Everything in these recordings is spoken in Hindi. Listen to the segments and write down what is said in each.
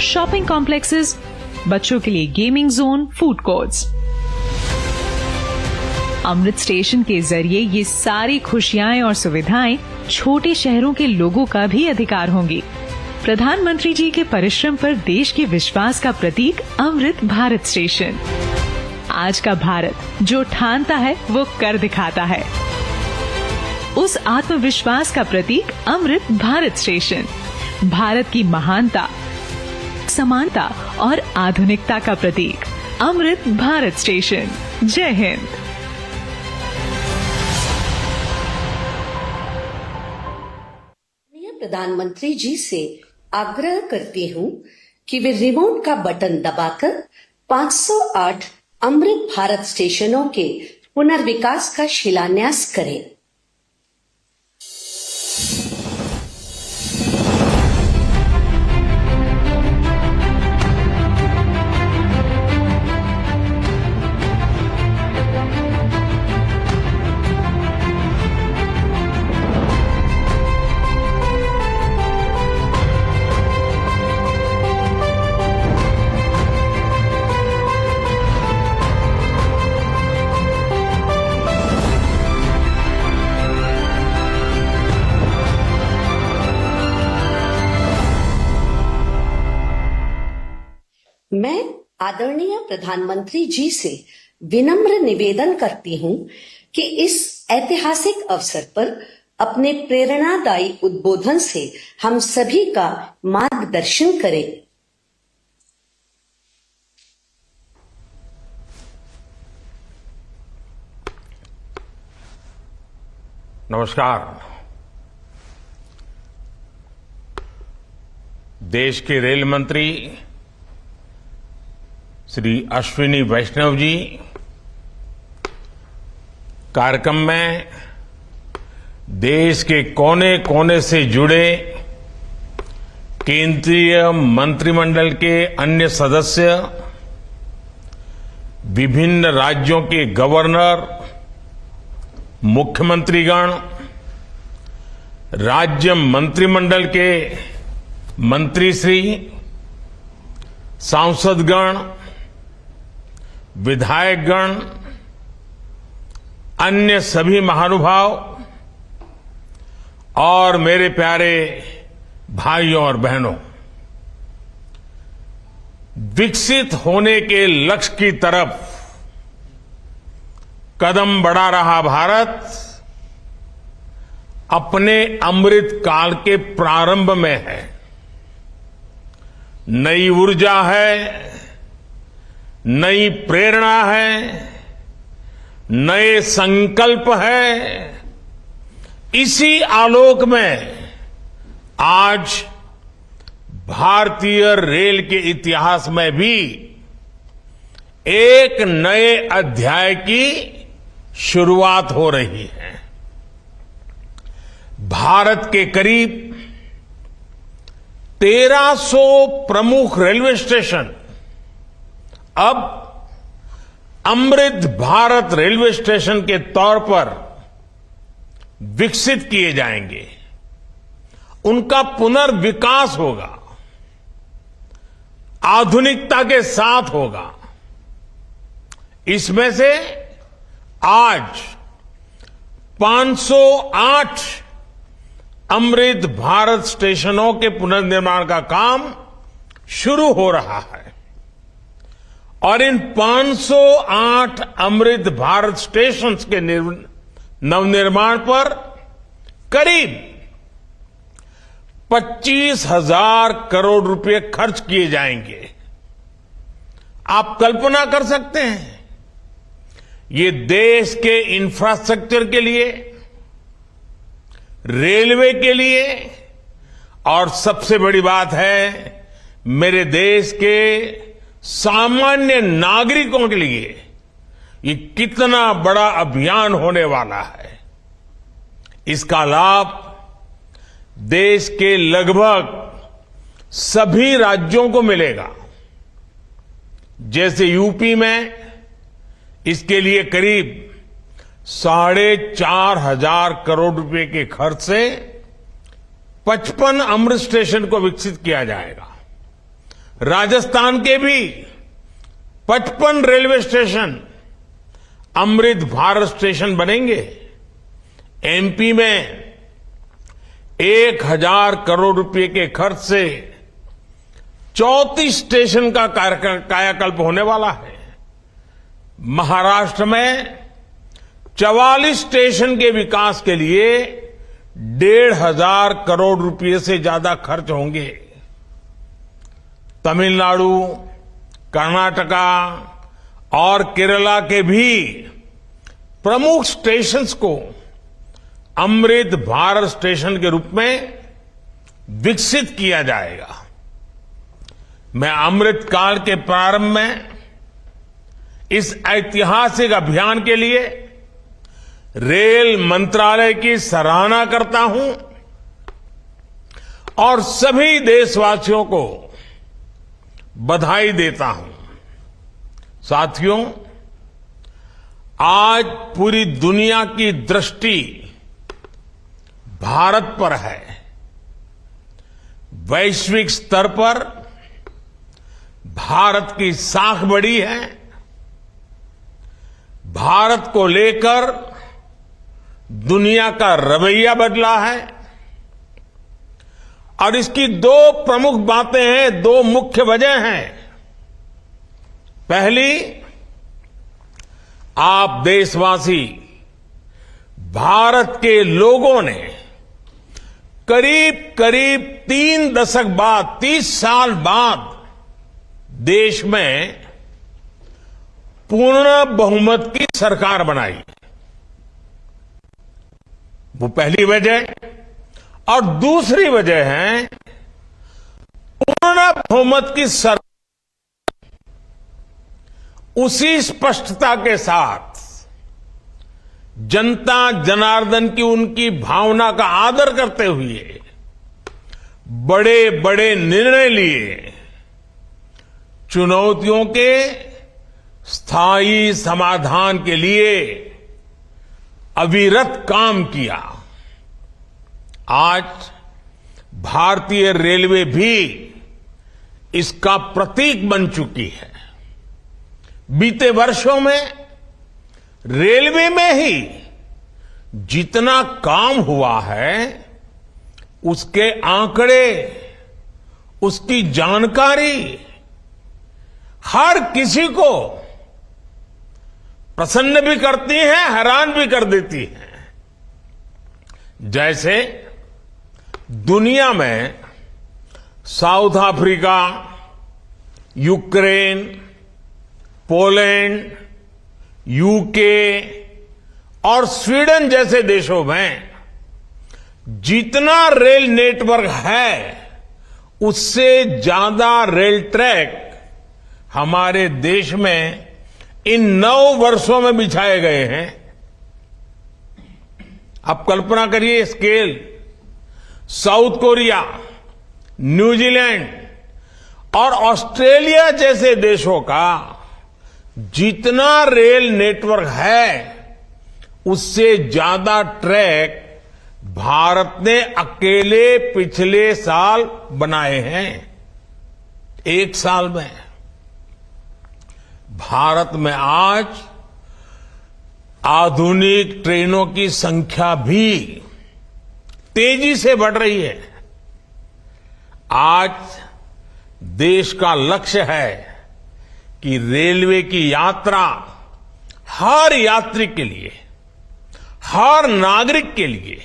शॉपिंग कॉम्प्लेक्सेस, बच्चों के लिए गेमिंग जोन, फूड कोर्ट्स। अमृत स्टेशन के जरिए ये सारी खुशियां और सुविधाएं छोटे शहरों के लोगों का भी अधिकार होंगी। प्रधानमंत्री जी के परिश्रम पर देश के विश्वास का प्रतीक अमृत भारत स्टेशन। आज का भारत जो ठानता है वो कर दिखाता है। उस आत्मविश्वास का प्रतीक अमृत भारत स्टेशन। भारत की महानता, समानता और आधुनिकता का प्रतीक अमृत भारत स्टेशन। जय हिंद। प्रधानमंत्री जी से आग्रह करती हूँ कि वे रिमोट का बटन दबाकर 508 अमृत भारत स्टेशनों के पुनर्विकास का शिलान्यास करें। मैं आदरणीय प्रधानमंत्री जी से विनम्र निवेदन करती हूँ कि इस ऐतिहासिक अवसर पर अपने प्रेरणादायी उद्बोधन से हम सभी का मार्गदर्शन करें। नमस्कार। देश के रेल मंत्री श्री अश्विनी वैष्णव जी कार्यक्रम में देश के कोने कोने से जुड़े केंद्रीय मंत्रिमंडल के अन्य सदस्य, विभिन्न राज्यों के गवर्नर, मुख्यमंत्रीगण, राज्य मंत्रिमंडल के मंत्रीश्री, सांसदगण, विधायकगण, अन्य सभी महानुभाव और मेरे प्यारे भाइयों और बहनों, विकसित होने के लक्ष्य की तरफ कदम बढ़ा रहा भारत अपने अमृत काल के प्रारंभ में है। नई ऊर्जा है, नई प्रेरणा है, नए संकल्प है। इसी आलोक में आज भारतीय रेल के इतिहास में भी एक नए अध्याय की शुरुआत हो रही है। भारत के करीब 1300 प्रमुख रेलवे स्टेशन अब अमृत भारत रेलवे स्टेशन के तौर पर विकसित किए जाएंगे। उनका पुनर्विकास होगा, आधुनिकता के साथ होगा। इसमें से आज 508 अमृत भारत स्टेशनों के पुनर्निर्माण का काम शुरू हो रहा है और इन 508 अमृत भारत स्टेशन के नवनिर्माण पर करीब 25,000 करोड़ रुपए खर्च किए जाएंगे। आप कल्पना कर सकते हैं, ये देश के इंफ्रास्ट्रक्चर के लिए, रेलवे के लिए और सबसे बड़ी बात है मेरे देश के सामान्य नागरिकों के लिए ये कितना बड़ा अभियान होने वाला है। इसका लाभ देश के लगभग सभी राज्यों को मिलेगा। जैसे यूपी में इसके लिए करीब 4,500 करोड़ रुपए के खर्च से 55 अमृत स्टेशन को विकसित किया जाएगा। राजस्थान के भी 55 railway station Amrit Bharat station बनेंगे। एमपी में 1000 करोड़ रुपए के खर्च से 34 स्टेशन का कायाकल्प होने वाला है। महाराष्ट्र में 44 स्टेशन के विकास के लिए 1,500 करोड़ रुपए से ज्यादा खर्च होंगे। तमिलनाडु, कर्नाटका और केरला के भी प्रमुख स्टेशंस को अमृत भारत स्टेशन के रूप में विकसित किया जाएगा। मैं अमृत काल के प्रारंभ में इस ऐतिहासिक अभियान के लिए रेल मंत्रालय की सराहना करता हूं और सभी देशवासियों को बधाई देता हूं। साथियों, आज पूरी दुनिया की दृष्टि भारत पर है। वैश्विक स्तर पर भारत की साख बढ़ी है। भारत को लेकर दुनिया का रवैया बदला है और इसकी दो प्रमुख बातें हैं, दो मुख्य वजह हैं। पहली, आप देशवासी, भारत के लोगों ने करीब 3 दशक बाद, 30 साल बाद देश में पूर्ण बहुमत की सरकार बनाई। वो पहली वजह। और दूसरी वजह है पूर्ण बहुमत की सरकार उसी स्पष्टता के साथ जनता जनार्दन की उनकी भावना का आदर करते हुए बड़े बड़े निर्णय लिए, चुनौतियों के स्थायी समाधान के लिए अविरत काम किया। आज भारतीय रेलवे भी इसका प्रतीक बन चुकी है। बीते वर्षों में रेलवे में ही जितना काम हुआ है, उसके आंकड़े, उसकी जानकारी हर किसी को प्रसन्न भी करती है, हैरान भी कर देती है। जैसे दुनिया में south Africa, Ukraine, Poland, UK और स्वीडन जैसे देशों में जितना रेल नेटवर्क है, उससे ज्यादा रेल ट्रैक हमारे देश में इन 9 वर्षों में बिछाए गए हैं। आप कल्पना करिए स्केल। साउथ कोरिया, न्यूजीलैंड और ऑस्ट्रेलिया जैसे देशों का जितना रेल नेटवर्क है, उससे ज्यादा ट्रैक भारत ने अकेले पिछले साल बनाए हैं। एक साल में भारत में आज आधुनिक ट्रेनों की संख्या भी तेजी से बढ़ रही है। आज देश का लक्ष्य है कि रेलवे की यात्रा हर यात्री के लिए, हर नागरिक के लिए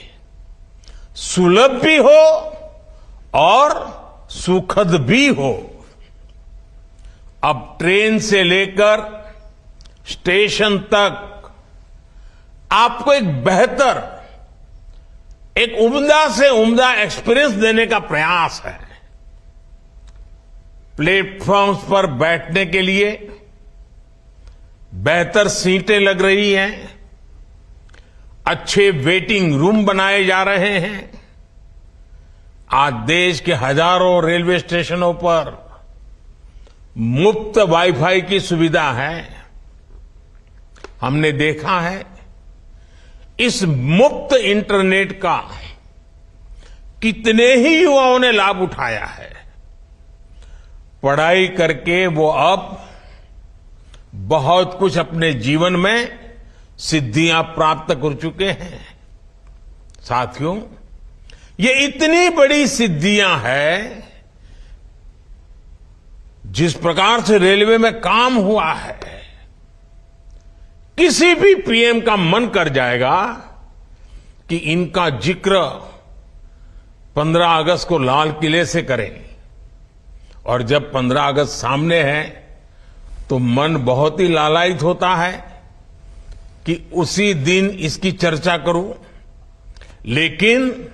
सुलभ भी हो और सुखद भी हो। अब ट्रेन से लेकर स्टेशन तक आपको एक बेहतर, एक उम्दा से उम्दा एक्सपीरियंस देने का प्रयास है। प्लेटफॉर्म्स पर बैठने के लिए बेहतर सीटें लग रही हैं, अच्छे वेटिंग रूम बनाए जा रहे हैं। आज देश के हजारों रेलवे स्टेशनों पर मुफ्त वाईफाई की सुविधा है। हमने देखा है इस मुफ्त इंटरनेट का कितने ही युवाओं ने लाभ उठाया है। पढ़ाई करके वो अब बहुत कुछ अपने जीवन में सिद्धियां प्राप्त कर चुके हैं। साथियों, ये इतनी बड़ी सिद्धियां हैं, जिस प्रकार से रेलवे में काम हुआ है, किसी भी पीएम का मन कर जाएगा कि इनका जिक्र 15 अगस्त को लाल किले से करें। और जब 15 अगस्त सामने है तो मन बहुत ही लालायित होता है कि उसी दिन इसकी चर्चा करूं। लेकिन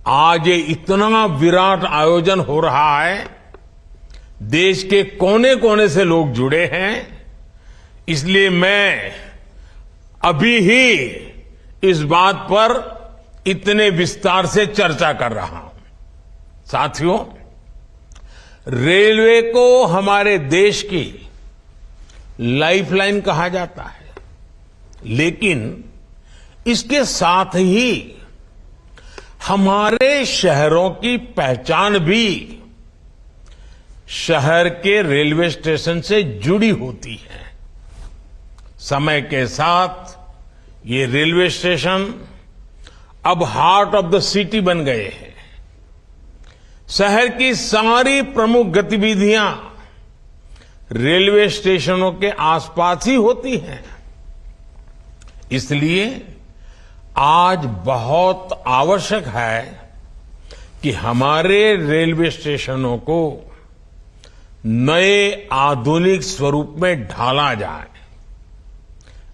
आज ये इतना विराट आयोजन हो रहा है, देश के कोने कोने से लोग जुड़े हैं, इसलिए मैं अभी ही इस बात पर इतने विस्तार से चर्चा कर रहा हूं। साथियों, रेलवे को हमारे देश की लाइफलाइन कहा जाता है, लेकिन इसके साथ ही हमारे शहरों की पहचान भी शहर के रेलवे स्टेशन से जुड़ी होती है। समय के साथ ये रेलवे स्टेशन अब हार्ट ऑफ द सिटी बन गए हैं। शहर की सारी प्रमुख गतिविधियां रेलवे स्टेशनों के आसपास ही होती हैं। इसलिए आज बहुत आवश्यक है कि हमारे रेलवे स्टेशनों को नए आधुनिक स्वरूप में ढाला जाए।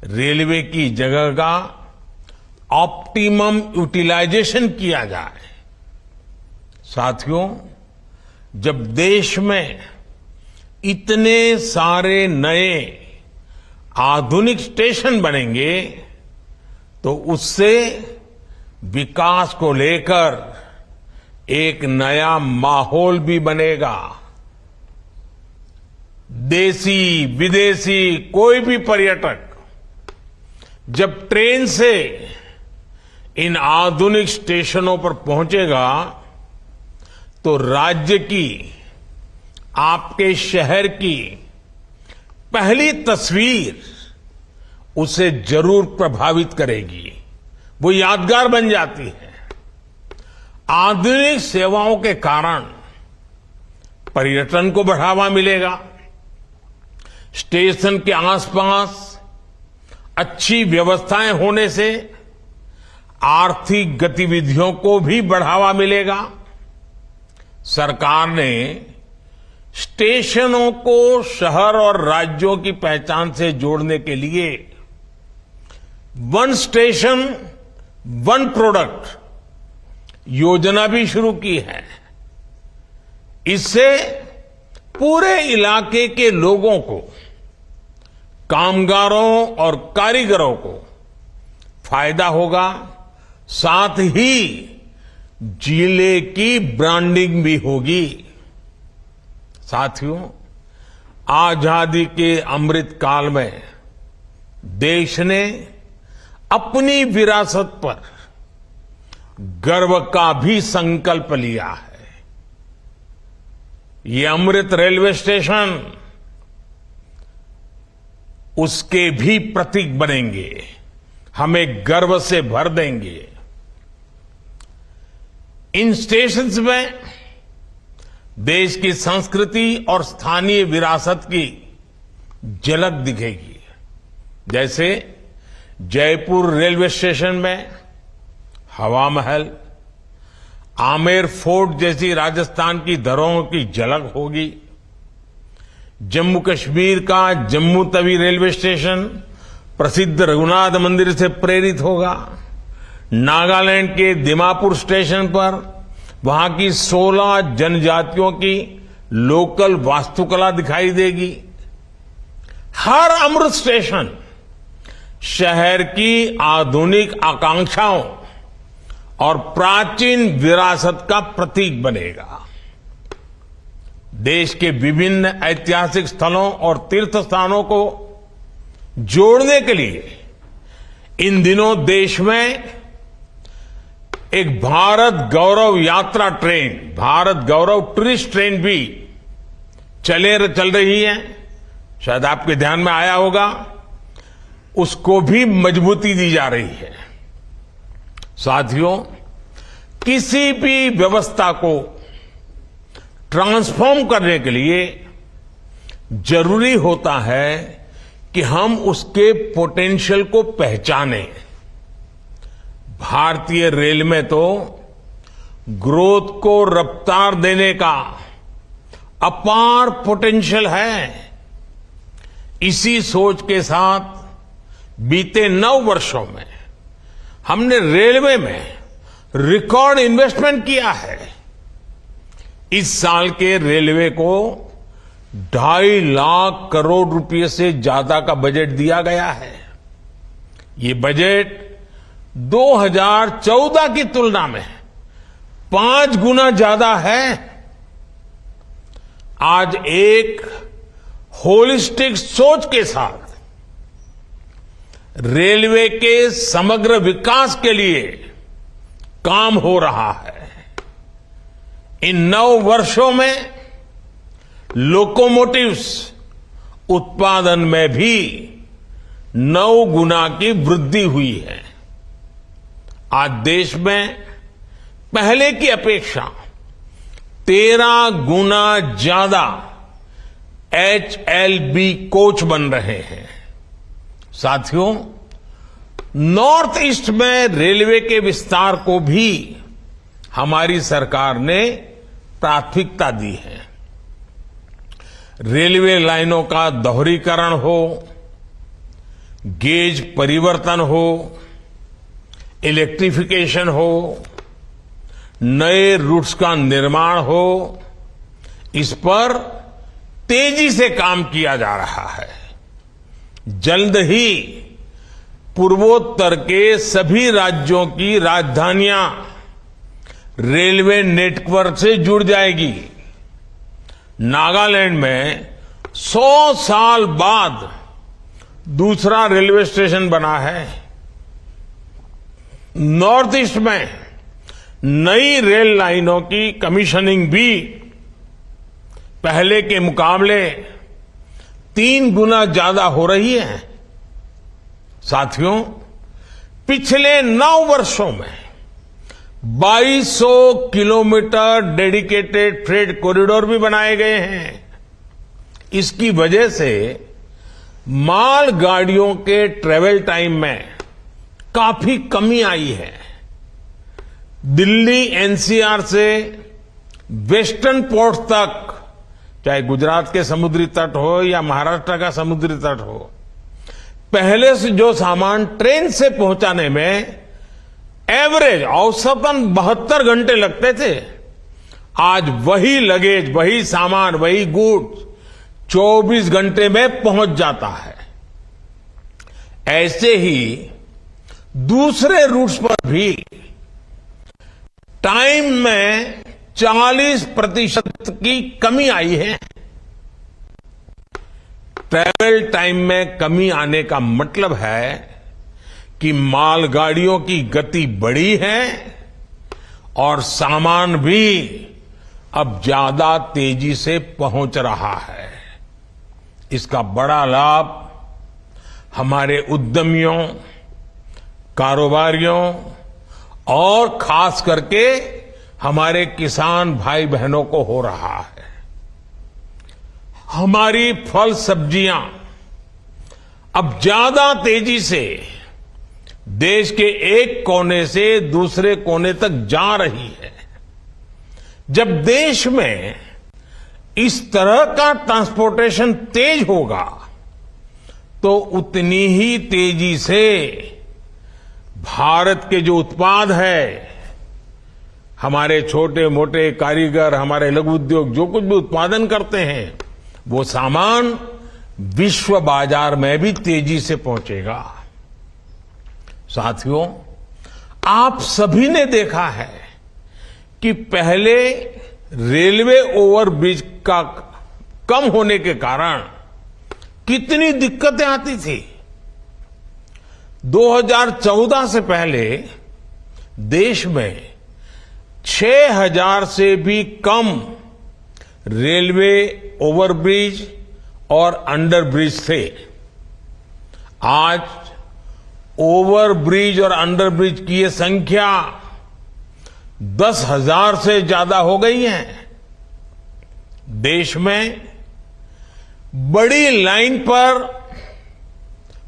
रेलवे की जगह का ऑप्टिमम यूटिलाइजेशन किया जाए। साथियों, जब देश में इतने सारे नए आधुनिक स्टेशन बनेंगे तो उससे विकास को लेकर एक नया माहौल भी बनेगा। देसी विदेशी कोई भी पर्यटक जब ट्रेन से इन आधुनिक स्टेशनों पर पहुंचेगा तो राज्य की, आपके शहर की पहली तस्वीर उसे जरूर प्रभावित करेगी, वो यादगार बन जाती है। आधुनिक सेवाओं के कारण पर्यटन को बढ़ावा मिलेगा। स्टेशन के आसपास अच्छी व्यवस्थाएं होने से आर्थिक गतिविधियों को भी बढ़ावा मिलेगा। सरकार ने स्टेशनों को शहर और राज्यों की पहचान से जोड़ने के लिए वन स्टेशन वन प्रोडक्ट योजना भी शुरू की है। इससे पूरे इलाके के लोगों को, कामगारों और कारीगरों को फायदा होगा, साथ ही जिले की ब्रांडिंग भी होगी। साथियों, आजादी के अमृत काल में देश ने अपनी विरासत पर गर्व का भी संकल्प लिया है। ये अमृत रेलवे स्टेशन उसके भी प्रतीक बनेंगे, हमें गर्व से भर देंगे। इन स्टेशंस में देश की संस्कृति और स्थानीय विरासत की झलक दिखेगी। जैसे जयपुर रेलवे स्टेशन में हवा महल, आमेर फोर्ट जैसी राजस्थान की धरोहरों की झलक होगी। जम्मू कश्मीर का जम्मू तवी रेलवे स्टेशन प्रसिद्ध रघुनाथ मंदिर से प्रेरित होगा। नागालैंड के दिमापुर स्टेशन पर वहां की 16 जनजातियों की लोकल वास्तुकला दिखाई देगी। हर अमृत स्टेशन शहर की आधुनिक आकांक्षाओं और प्राचीन विरासत का प्रतीक बनेगा। देश के विभिन्न ऐतिहासिक स्थलों और तीर्थ स्थानों को जोड़ने के लिए इन दिनों देश में एक भारत गौरव यात्रा ट्रेन, भारत गौरव टूरिस्ट ट्रेन भी चल रही है, शायद आपके ध्यान में आया होगा, उसको भी मजबूती दी जा रही है। साथियों, किसी भी व्यवस्था को ट्रांसफॉर्म करने के लिए जरूरी होता है कि हम उसके पोटेंशियल को पहचानें। भारतीय रेल में तो ग्रोथ को रफ्तार देने का अपार पोटेंशियल है। इसी सोच के साथ बीते 9 वर्षों में हमने रेलवे में रिकॉर्ड इन्वेस्टमेंट किया है। इस साल के रेलवे को 2.5 लाख करोड़ रुपए से ज्यादा का बजट दिया गया है। ये बजट 2014 की तुलना में 5 गुना ज्यादा है। आज एक होलिस्टिक सोच के साथ रेलवे के समग्र विकास के लिए काम हो रहा है। इन 9 वर्षों में लोकोमोटिव्स उत्पादन में भी 9 गुना की वृद्धि हुई है। आज देश में पहले की अपेक्षा 13 गुना ज्यादा HLB कोच बन रहे हैं। साथियों, नॉर्थ ईस्ट में रेलवे के विस्तार को भी हमारी सरकार ने प्राथमिकता दी है। रेलवे लाइनों का दोहरीकरण हो, गेज परिवर्तन हो, इलेक्ट्रिफिकेशन हो, नए रूट्स का निर्माण हो, इस पर तेजी से काम किया जा रहा है। जल्द ही पूर्वोत्तर के सभी राज्यों की राजधानियां रेलवे नेटवर्क से जुड़ जाएगी। नागालैंड में 100 साल बाद दूसरा रेलवे स्टेशन बना है। नॉर्थ ईस्ट में नई रेल लाइनों की कमीशनिंग भी पहले के मुकाबले 3 गुना ज्यादा हो रही है। साथियों, पिछले 9 वर्षों में 2200 किलोमीटर डेडिकेटेड फ्रेट कॉरिडोर भी बनाए गए हैं। इसकी वजह से माल गाड़ियों के ट्रेवल टाइम में काफी कमी आई है। दिल्ली एनसीआर से वेस्टर्न पोर्ट तक, चाहे गुजरात के समुद्री तट हो या महाराष्ट्र का समुद्री तट हो, पहले से जो सामान ट्रेन से पहुंचाने में एवरेज औसतन 72 घंटे लगते थे, आज वही लगेज, वही सामान, वही गुड्स 24 घंटे में पहुंच जाता है। ऐसे ही दूसरे रूट्स पर भी टाइम में 40% की कमी आई है। ट्रैवल टाइम में कमी आने का मतलब है कि मालगाड़ियों की गति बढ़ी है और सामान भी अब ज्यादा तेजी से पहुंच रहा है। इसका बड़ा लाभ हमारे उद्यमियों, कारोबारियों और खास करके हमारे किसान भाई बहनों को हो रहा है। हमारी फल सब्जियां अब ज्यादा तेजी से देश के एक कोने से दूसरे कोने तक जा रही है। जब देश में इस तरह का ट्रांसपोर्टेशन तेज होगा तो उतनी ही तेजी से भारत के जो उत्पाद है, हमारे छोटे मोटे कारीगर, हमारे लघु उद्योग जो कुछ भी उत्पादन करते हैं, वो सामान विश्व बाजार में भी तेजी से पहुंचेगा। साथियों, आप सभी ने देखा है कि पहले रेलवे ओवरब्रिज का कम होने के कारण कितनी दिक्कतें आती थी। 2014 से पहले देश में 6000 से भी कम रेलवे ओवरब्रिज और अंडरब्रिज थे। आज ओवरब्रिज और अंडरब्रिज की ये संख्या 10,000 से ज्यादा हो गई है। देश में बड़ी लाइन पर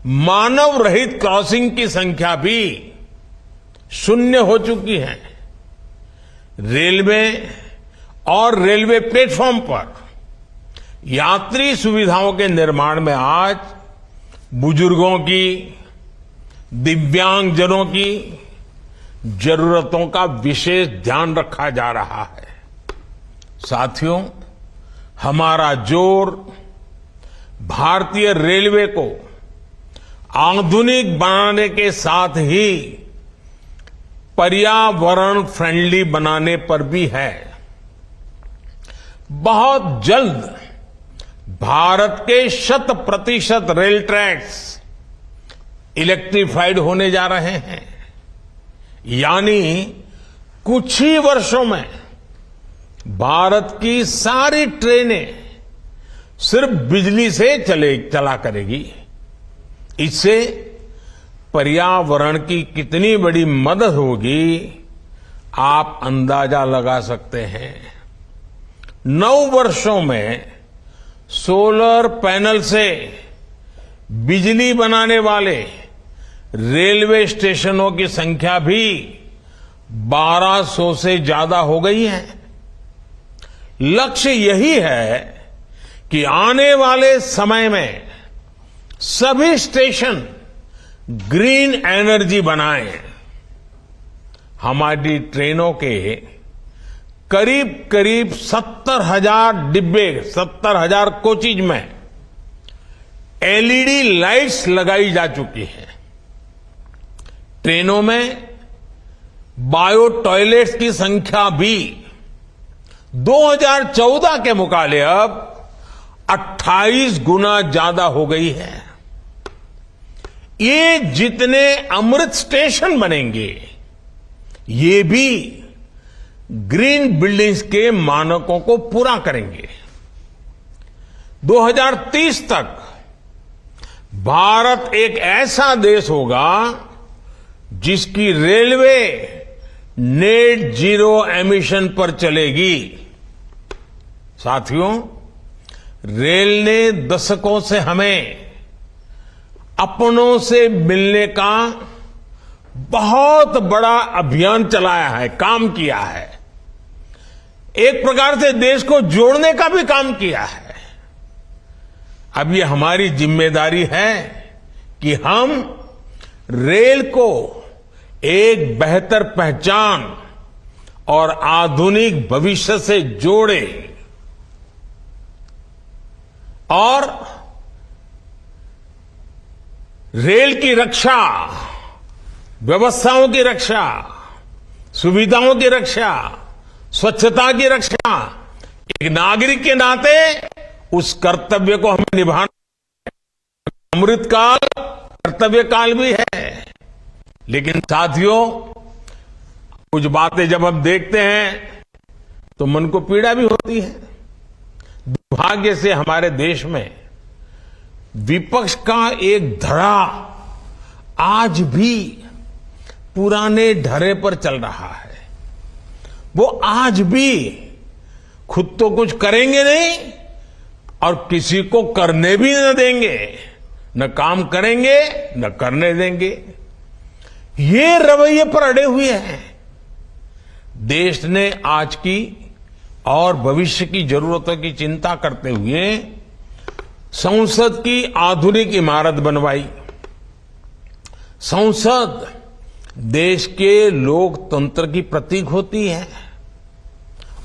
मानव रहित क्रॉसिंग की संख्या भी शून्य हो चुकी है। रेलवे और रेलवे प्लेटफॉर्म पर यात्री सुविधाओं के निर्माण में आज बुजुर्गों की, दिव्यांगजनों की जरूरतों का विशेष ध्यान रखा जा रहा है। साथियों, हमारा जोर भारतीय रेलवे को आधुनिक बनाने के साथ ही पर्यावरण फ्रेंडली बनाने पर भी है। बहुत जल्द भारत के 100% रेल ट्रैक्स इलेक्ट्रिफाइड होने जा रहे हैं, यानी कुछ ही वर्षों में भारत की सारी ट्रेनें सिर्फ बिजली से चला करेगी। इससे पर्यावरण की कितनी बड़ी मदद होगी, आप अंदाजा लगा सकते हैं। 9 वर्षों में सोलर पैनल से बिजली बनाने वाले रेलवे स्टेशनों की संख्या भी 1200 से ज्यादा हो गई है। लक्ष्य यही है कि आने वाले समय में सभी स्टेशन ग्रीन एनर्जी बनाएं। हमारी ट्रेनों के करीब 70,000 डिब्बे, 70,000 कोचेज में एलईडी लाइट्स लगाई जा चुकी हैं। ट्रेनों में बायो टॉयलेट्स की संख्या भी 2014 के मुकाबले अब 28 गुना ज्यादा हो गई है। ये जितने अमृत स्टेशन बनेंगे, ये भी ग्रीन बिल्डिंग्स के मानकों को पूरा करेंगे। 2030 तक भारत एक ऐसा देश होगा जिसकी रेलवे नेट जीरो एमिशन पर चलेगी। साथियों, रेल ने दशकों से हमें अपनों से मिलने का बहुत बड़ा अभियान चलाया है, काम किया है। एक प्रकार से देश को जोड़ने का भी काम किया है। अब ये हमारी जिम्मेदारी है कि हम रेल को एक बेहतर पहचान और आधुनिक भविष्य से जोड़ें और रेल की रक्षा, व्यवस्थाओं की रक्षा, सुविधाओं की रक्षा, स्वच्छता की रक्षा, एक नागरिक के नाते उस कर्तव्य को हमें निभाना। अमृतकाल कर्तव्य काल भी है। लेकिन साथियों, कुछ बातें जब हम देखते हैं तो मन को पीड़ा भी होती है। दुर्भाग्य से हमारे देश में विपक्ष का एक धड़ा आज भी पुराने ढर्रे पर चल रहा है। वो आज भी खुद तो कुछ करेंगे नहीं और किसी को करने भी न देंगे, न काम करेंगे न करने देंगे। ये रवैये पर अड़े हुए हैं। देश ने आज की और भविष्य की जरूरतों की चिंता करते हुए संसद की आधुनिक इमारत बनवाई। संसद देश के लोकतंत्र की प्रतीक होती है।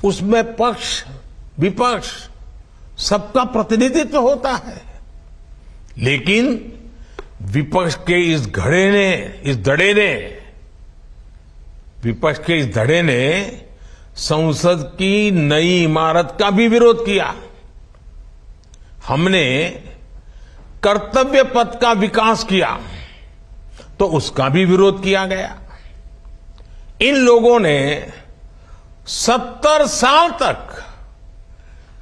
उसमें पक्ष विपक्ष सबका प्रतिनिधित्व होता है। लेकिन विपक्ष के इस धड़े ने संसद की नई इमारत का भी विरोध किया। हमने कर्तव्य पथ का विकास किया तो उसका भी विरोध किया गया। इन लोगों ने 70 साल तक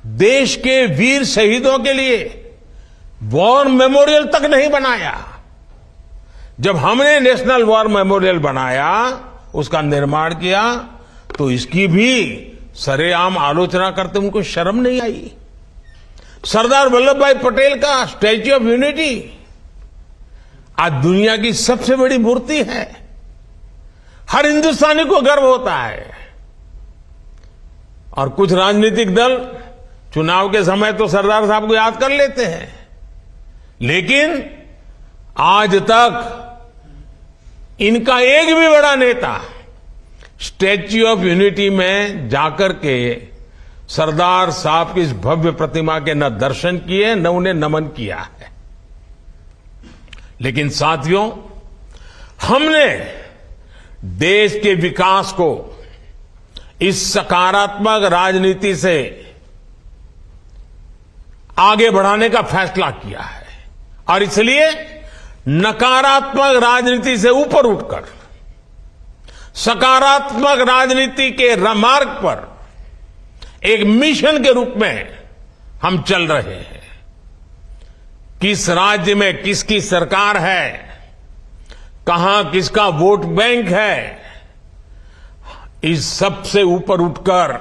देश के वीर शहीदों के लिए वॉर मेमोरियल तक नहीं बनाया। जब हमने नेशनल वॉर मेमोरियल बनाया, उसका निर्माण किया, तो इसकी भी सरेआम आलोचना करते उनको शर्म नहीं आई। सरदार वल्लभ भाई पटेल का स्टैच्यू ऑफ यूनिटी आज दुनिया की सबसे बड़ी मूर्ति है। हर हिंदुस्तानी को गर्व होता है। और कुछ राजनीतिक दल चुनाव के समय तो सरदार साहब को याद कर लेते हैं, लेकिन आज तक इनका एक भी बड़ा नेता स्टैच्यू ऑफ यूनिटी में जाकर के सरदार साहब की इस भव्य प्रतिमा के न दर्शन किए न उन्हें नमन किया है। लेकिन साथियों, हमने देश के विकास को इस सकारात्मक राजनीति से आगे बढ़ाने का फैसला किया है और इसलिए नकारात्मक राजनीति से ऊपर उठकर सकारात्मक राजनीति के मार्ग पर एक मिशन के रूप में हम चल रहे हैं। किस राज्य में किसकी सरकार है, कहां किसका वोट बैंक है, इस सब से ऊपर उठकर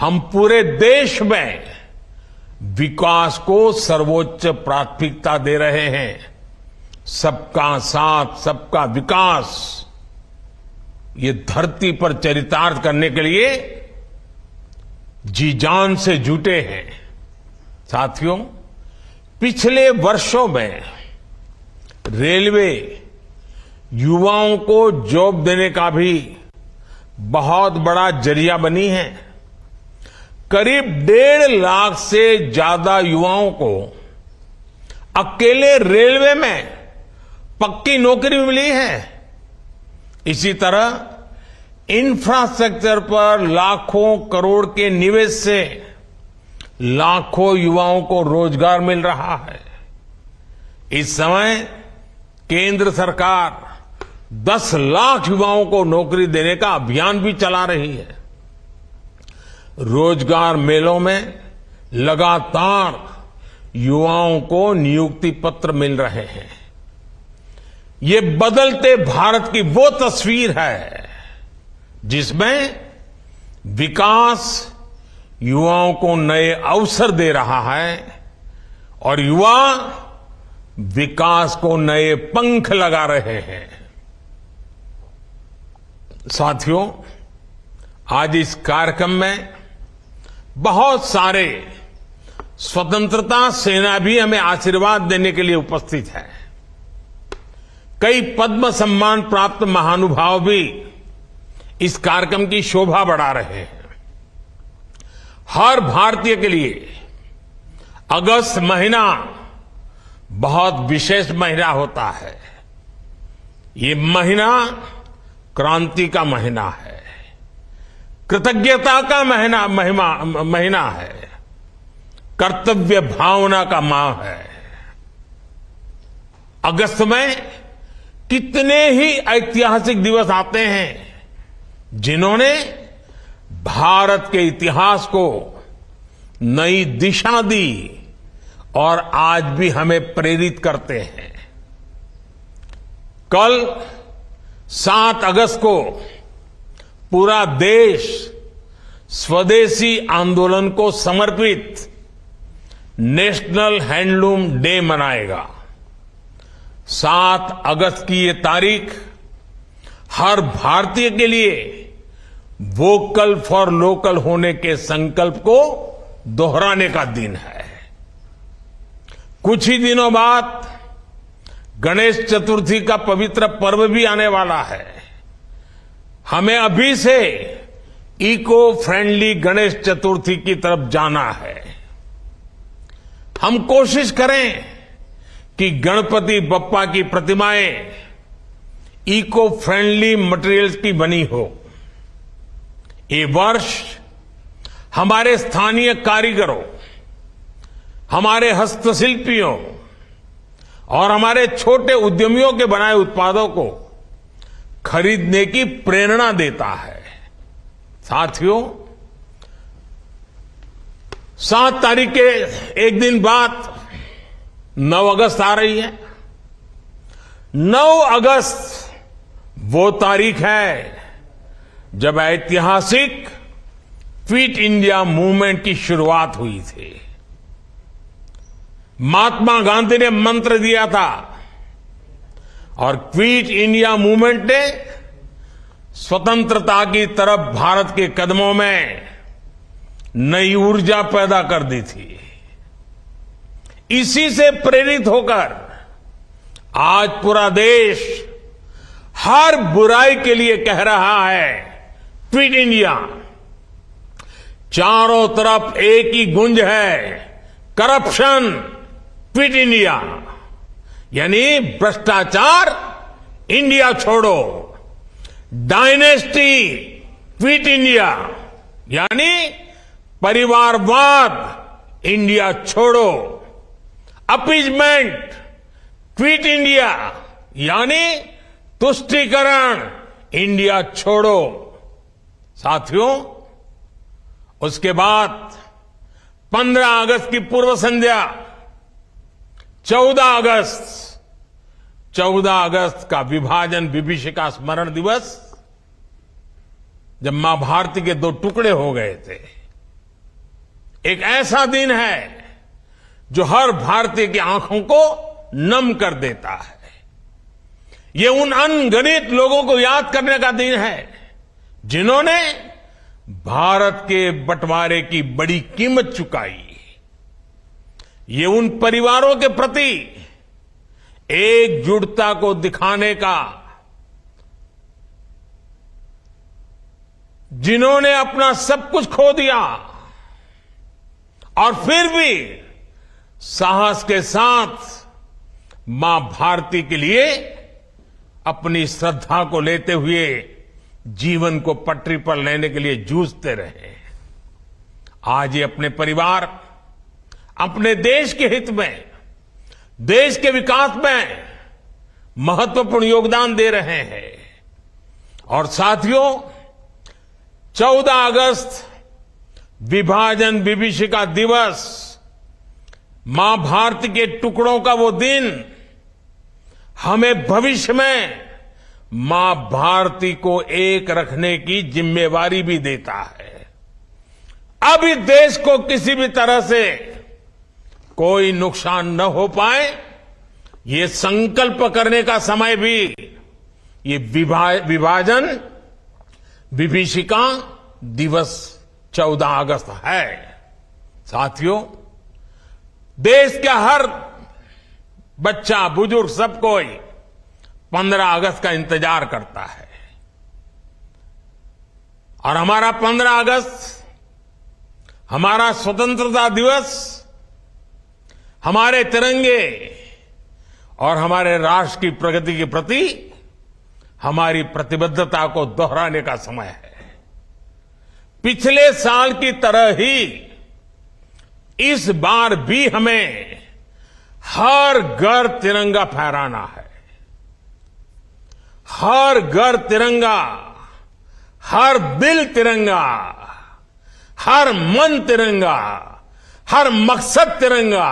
हम पूरे देश में विकास को सर्वोच्च प्राथमिकता दे रहे हैं। सबका साथ, सबका विकास, ये धरती पर चरितार्थ करने के लिए जी जान से जुटे हैं। साथियों, पिछले वर्षों में रेलवे युवाओं को जॉब देने का भी बहुत बड़ा जरिया बनी है। करीब 1.5 लाख से ज्यादा युवाओं को अकेले रेलवे में पक्की नौकरी मिली है। इसी तरह इंफ्रास्ट्रक्चर पर लाखों करोड़ के निवेश से लाखों युवाओं को रोजगार मिल रहा है। इस समय केंद्र सरकार 10 लाख युवाओं को नौकरी देने का अभियान भी चला रही है। रोजगार मेलों में लगातार युवाओं को नियुक्ति पत्र मिल रहे हैं। ये बदलते भारत की वो तस्वीर है जिसमें विकास युवाओं को नए अवसर दे रहा है और युवा विकास को नए पंख लगा रहे हैं। साथियों, आज इस कार्यक्रम में बहुत सारे स्वतंत्रता सेनानी हमें आशीर्वाद देने के लिए उपस्थित हैं। कई पद्म सम्मान प्राप्त महानुभाव भी इस कार्यक्रम की शोभा बढ़ा रहे हैं। हर भारतीय के लिए अगस्त महीना बहुत विशेष महीना होता है। ये महीना क्रांति का महीना है, कृतज्ञता का महीना है, कर्तव्य भावना का माह है। अगस्त में कितने ही ऐतिहासिक दिवस आते हैं जिन्होंने भारत के इतिहास को नई दिशा दी और आज भी हमें प्रेरित करते हैं। कल 7 अगस्त को पूरा देश स्वदेशी आंदोलन को समर्पित नेशनल हैंडलूम डे मनाएगा। 7 अगस्त की ये तारीख हर भारतीय के लिए वोकल फॉर लोकल होने के संकल्प को दोहराने का दिन है। कुछ ही दिनों बाद गणेश चतुर्थी का पवित्र पर्व भी आने वाला है। हमें अभी से इको फ्रेंडली गणेश चतुर्थी की तरफ जाना है। हम कोशिश करें कि गणपति बप्पा की प्रतिमाएं इको फ्रेंडली मटेरियल्स की बनी हो। ये वर्ष हमारे स्थानीय कारीगरों, हमारे हस्तशिल्पियों और हमारे छोटे उद्यमियों के बनाए उत्पादों को खरीदने की प्रेरणा देता है। साथियों, 7 तारीख के एक दिन बाद 9 अगस्त आ रही है। 9 अगस्त वो तारीख है जब ऐतिहासिक फिट इंडिया मूवमेंट की शुरुआत हुई थी। महात्मा गांधी ने मंत्र दिया था और फिट इंडिया मूवमेंट ने स्वतंत्रता की तरफ भारत के कदमों में नई ऊर्जा पैदा कर दी थी। इसी से प्रेरित होकर आज पूरा देश हर बुराई के लिए कह रहा है फिट इंडिया। चारों तरफ एक ही गूंज है, करप्शन फिट इंडिया, यानी भ्रष्टाचार इंडिया छोड़ो, डायनेस्टी फिट इंडिया, यानी परिवारवाद इंडिया छोड़ो, अपीजमेंट फिट इंडिया, यानी तुष्टीकरण इंडिया छोड़ो। साथियों, उसके बाद 15 अगस्त की पूर्व संध्या 14 अगस्त का विभाजन विभीषिका स्मरण दिवस, जब मां भारती के 2 टुकड़े हो गए थे। एक ऐसा दिन है जो हर भारतीय की आंखों को नम कर देता है। ये उन अनगिनत लोगों को याद करने का दिन है जिन्होंने भारत के बंटवारे की बड़ी कीमत चुकाई। ये उन परिवारों के प्रति एकजुटता को दिखाने का, जिन्होंने अपना सब कुछ खो दिया और फिर भी साहस के साथ मां भारती के लिए अपनी श्रद्धा को लेते हुए जीवन को पटरी पर लेने के लिए जूझते रहे। आज ये अपने परिवार, अपने देश के हित में, देश के विकास में महत्वपूर्ण योगदान दे रहे हैं। और साथियों, 14 अगस्त विभाजन विभीषिका दिवस, मां भारती के टुकड़ों का वो दिन हमें भविष्य में मां भारती को एक रखने की जिम्मेवारी भी देता है। अब इस देश को किसी भी तरह से कोई नुकसान न हो पाए, ये संकल्प करने का समय भी ये विभाजन विभीषिका दिवस 14 अगस्त है। साथियों, देश का हर बच्चा, बुजुर्ग, सब कोई 15 अगस्त का इंतजार करता है। और हमारा 15 अगस्त, हमारा स्वतंत्रता दिवस, हमारे तिरंगे और हमारे राष्ट्र की प्रगति के प्रति हमारी प्रतिबद्धता को दोहराने का समय है। पिछले साल की तरह ही इस बार भी हमें हर घर तिरंगा फहराना है। हर घर तिरंगा, हर दिल तिरंगा, हर मन तिरंगा, हर मकसद तिरंगा,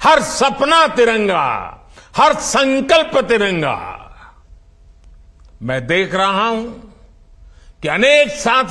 हर सपना तिरंगा, हर संकल्प तिरंगा। मैं देख रहा हूं कि अनेक साथी